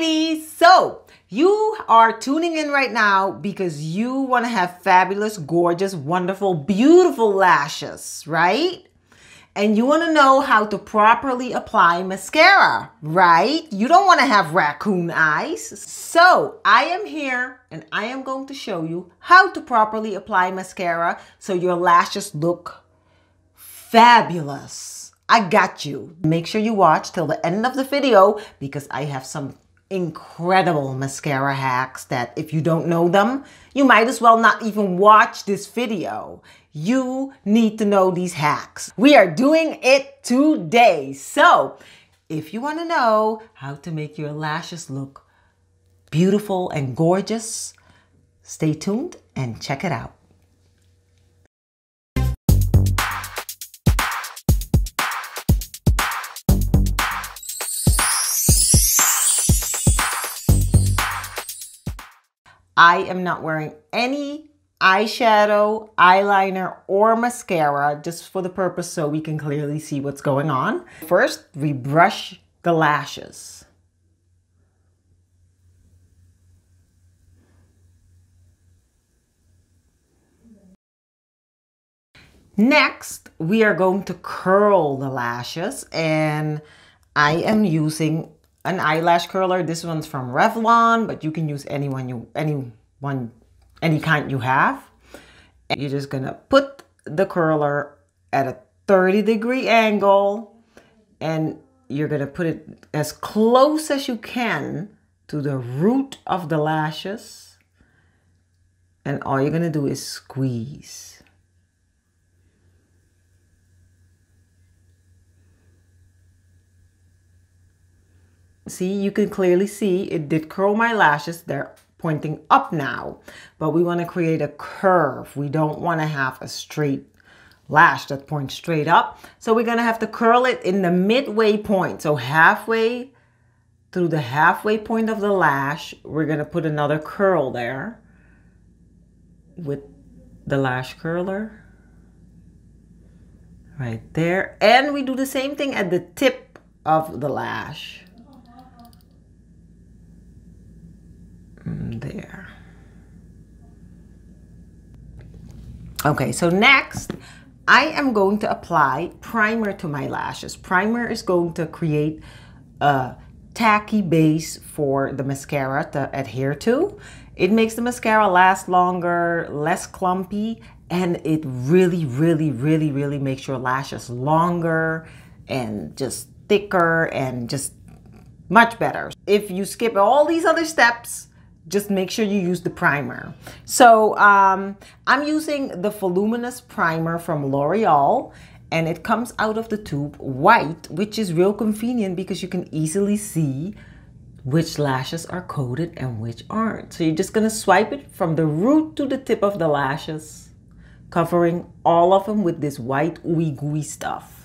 ladies. So you are tuning in right now because you want to have fabulous, gorgeous, wonderful, beautiful lashes, right? And you want to know how to properly apply mascara, right? You don't want to have raccoon eyes. So I am here and I am going to show you how to properly apply mascara so your lashes look fabulous. I got you. Make sure you watch till the end of the video because I have some incredible mascara hacks that if you don't know them, you might as well not even watch this video. You need to know these hacks. We are doing it today. So if you want to know how to make your lashes look beautiful and gorgeous, stay tuned and check it out. I am not wearing any eyeshadow, eyeliner, or mascara just for the purpose so we can clearly see what's going on. First, we brush the lashes. Next, we are going to curl the lashes, and I am using an eyelash curler. This one's from Revlon, but you can use any kind you have. And you're just gonna put the curler at a 30-degree angle, and you're gonna put it as close as you can to the root of the lashes. And all you're gonna do is squeeze. See, you can clearly see it did curl my lashes. They're pointing up now, but we want to create a curve. We don't want to have a straight lash that points straight up. So we're going to have to curl it in the midway point. So halfway through the halfway point of the lash, we're going to put another curl there with the lash curler right there. And we do the same thing at the tip of the lash. There. Okay, so next I am going to apply primer to my lashes. Primer is going to create a tacky base for the mascara to adhere to. It makes the mascara last longer, less clumpy, and it really makes your lashes longer and just thicker and just much better. If you skip all these other steps, just make sure you use the primer. So I'm using the Voluminous Primer from L'Oreal, and it comes out of the tube white, which is real convenient because you can easily see which lashes are coated and which aren't. So you're just gonna swipe it from the root to the tip of the lashes, covering all of them with this white ooey gooey stuff.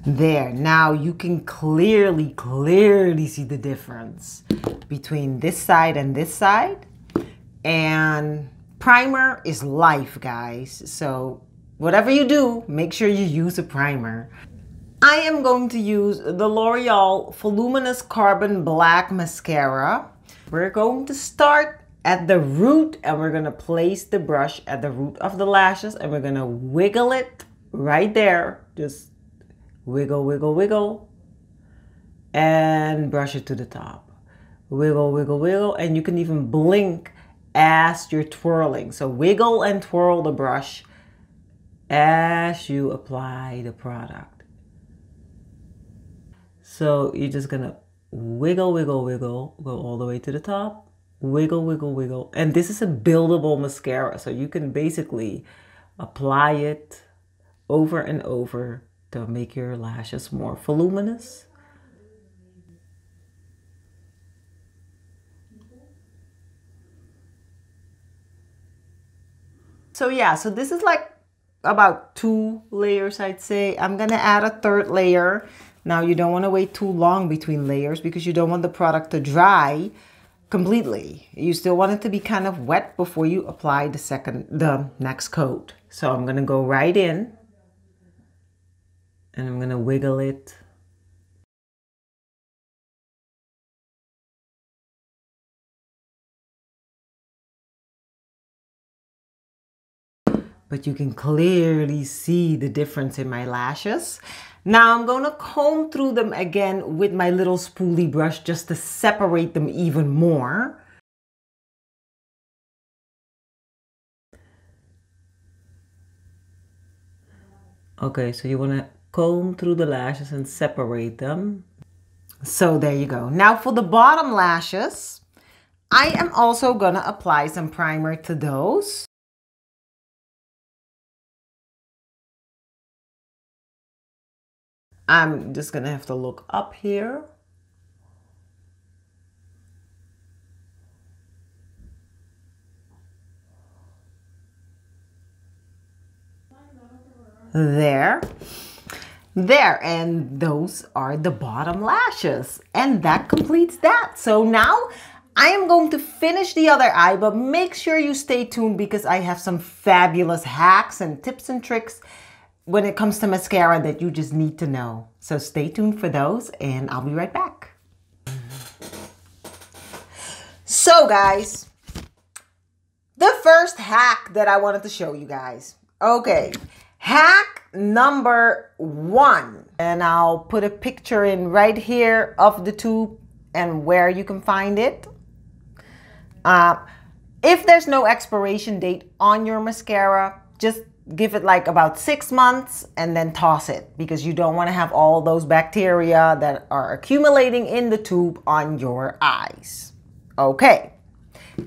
There, now you can clearly see the difference between this side and this side. And primer is life, guys. So whatever you do, make sure you use a primer. I am going to use the L'Oreal Voluminous Carbon Black Mascara. We're going to start at the root, and we're going to place the brush at the root of the lashes, and we're going to wiggle it right there. Just wiggle, wiggle, wiggle, and brush it to the top. Wiggle, wiggle, wiggle, and you can even blink as you're twirling. So wiggle and twirl the brush as you apply the product. So you're just gonna wiggle, wiggle, wiggle, go all the way to the top, wiggle, wiggle, wiggle. And this is a buildable mascara, so you can basically apply it over and over to make your lashes more voluminous. So yeah, so this is like about 2 layers, I'd say. I'm gonna add a 3rd layer. Now you don't want to wait too long between layers because you don't want the product to dry completely. You still want it to be kind of wet before you apply the next coat. So I'm gonna go right in and I'm gonna wiggle it. But you can clearly see the difference in my lashes. Now I'm going to comb through them again with my little spoolie brush just to separate them even more. Okay, so you want to comb through the lashes and separate them. So there you go. Now for the bottom lashes, I am also going to apply some primer to those. I'm just going to have to look up here. There, and those are the bottom lashes, and that completes that. So now I am going to finish the other eye, but make sure you stay tuned because I have some fabulous hacks and tips and tricks when it comes to mascara that you just need to know. So stay tuned for those, and I'll be right back. So guys, the first hack that I wanted to show you guys. Okay, hack number 1. And I'll put a picture in right here of the tube and where you can find it. If there's no expiration date on your mascara, just give it like about 6 months and then toss it because you don't want to have all those bacteria that are accumulating in the tube on your eyes. Okay.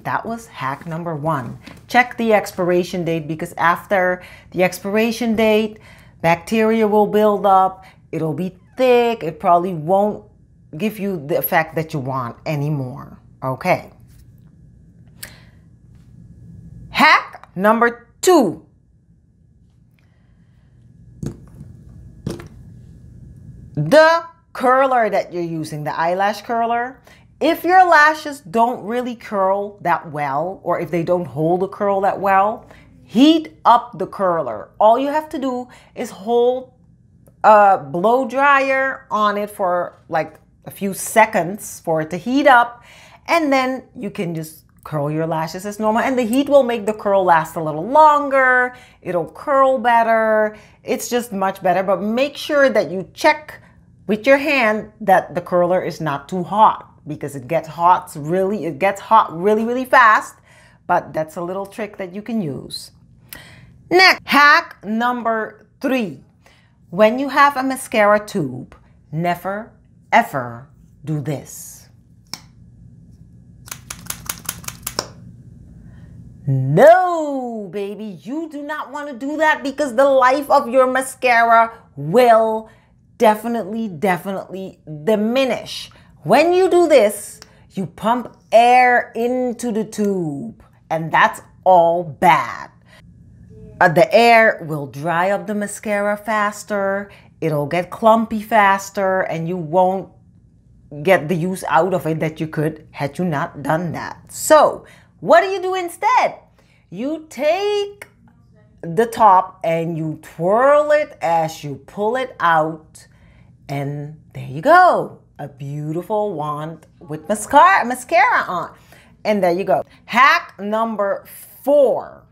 That was hack number 1. Check the expiration date because after the expiration date, bacteria will build up. It'll be thick. It probably won't give you the effect that you want anymore. Okay. Hack number 2. The curler that you're using, the eyelash curler. If your lashes don't really curl that well, or if they don't hold a curl that well, heat up the curler. All you have to do is hold a blow dryer on it for like a few seconds for it to heat up, and then you can just curl your lashes as normal, and the heat will make the curl last a little longer. It'll curl better. It's just much better, but make sure that you check with your hand that the curler is not too hot, because it gets hot really fast, but that's a little trick that you can use. Next, hack number 3. When you have a mascara tube, never ever do this. No, baby, you do not want to do that because the life of your mascara will definitely diminish. When you do this, you pump air into the tube, and that's all bad. The air will dry up the mascara faster, it'll get clumpy faster, and you won't get the use out of it that you could had you not done that. So, what do you do instead? You take the top and you twirl it as you pull it out, and there you go. A beautiful wand with mascara on. And there you go. Hack number 4.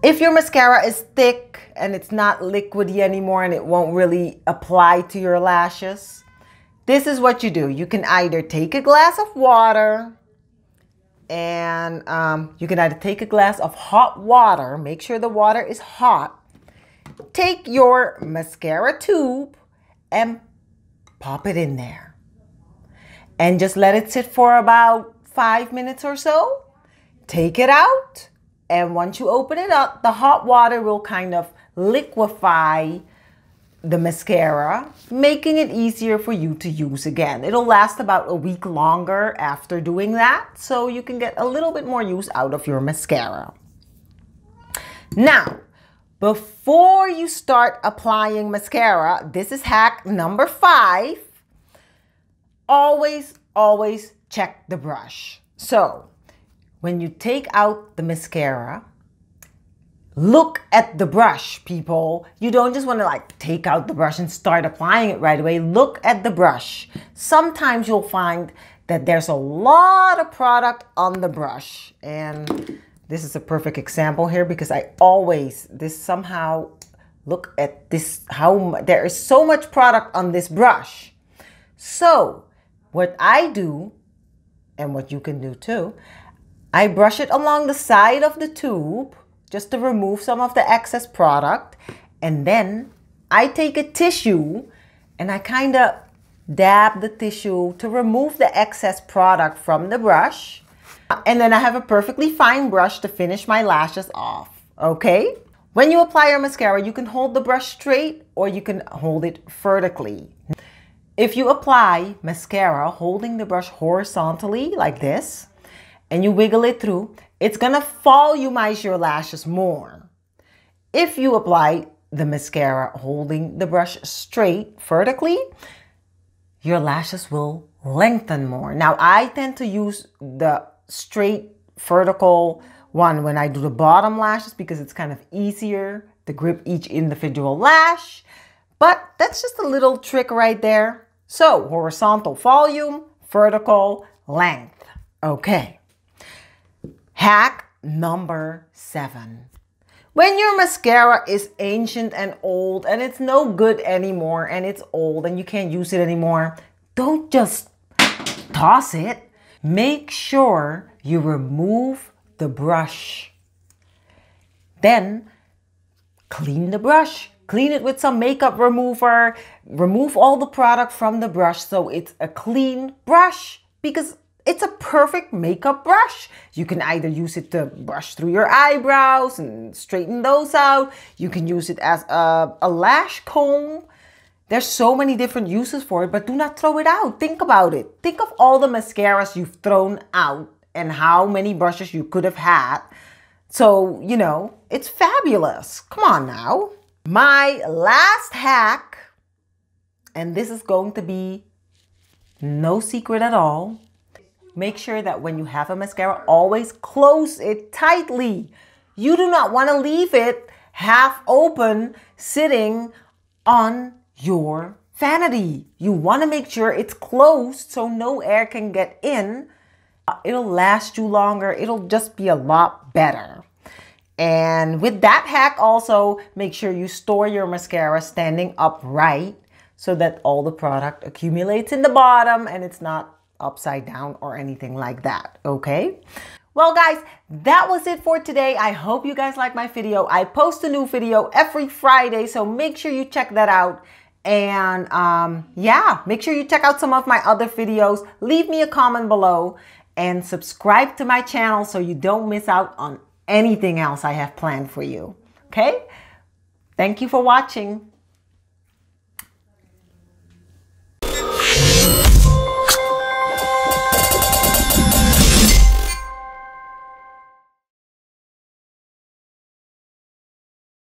If your mascara is thick and it's not liquidy anymore and it won't really apply to your lashes, this is what you do. You can either take a glass of water and you can either take a glass of hot water. Make sure the water is hot. Take your mascara tube and pop it in there and just let it sit for about 5 minutes or so. Take it out, and once you open it up, the hot water will kind of liquefy the mascara, making it easier for you to use again. It'll last about a week longer after doing that, so you can get a little bit more use out of your mascara. Now, before you start applying mascara, this is hack number 5. Always check the brush. So when you take out the mascara, look at the brush, people. You don't just want to like take out the brush and start applying it right away. Look at the brush. Sometimes you'll find that there's a lot of product on the brush. And this is a perfect example here because somehow, look at this, how there is so much product on this brush. So what I do, and what you can do too, I brush it along the side of the tube just to remove some of the excess product. And then I take a tissue and I kind of dab the tissue to remove the excess product from the brush. And then I have a perfectly fine brush to finish my lashes off, okay? When you apply your mascara, you can hold the brush straight or you can hold it vertically. If you apply mascara holding the brush horizontally like this, and you wiggle it through, it's gonna volumize your lashes more. If you apply the mascara holding the brush straight vertically, your lashes will lengthen more. Now, I tend to use the straight vertical one when I do the bottom lashes because it's kind of easier to grip each individual lash. But that's just a little trick right there. So horizontal volume, vertical length. Okay. Hack number 7. When your mascara is ancient and old and it's no good anymore and it's old and you can't use it anymore, don't just toss it. Make sure you remove the brush. Then clean the brush. Clean it with some makeup remover. Remove all the product from the brush so it's a clean brush because it's a perfect makeup brush. You can either use it to brush through your eyebrows and straighten those out. You can use it as a lash comb. There's so many different uses for it, but do not throw it out. Think about it. Think of all the mascaras you've thrown out and how many brushes you could have had. So, you know, it's fabulous. Come on now. My last hack, and this is going to be no secret at all. Make sure that when you have a mascara, always close it tightly. You do not want to leave it half open, sitting on your vanity. You want to make sure it's closed so no air can get in. It'll last you longer. It'll just be a lot better. And with that hack also, make sure you store your mascara standing upright so that all the product accumulates in the bottom and it's not upside down or anything like that, okay? Well guys, that was it for today. I hope you guys like my video. I post a new video every Friday, so make sure you check that out. And yeah, make sure you check out some of my other videos. Leave me a comment below and subscribe to my channel so you don't miss out on anything else I have planned for you, okay? Thank you for watching.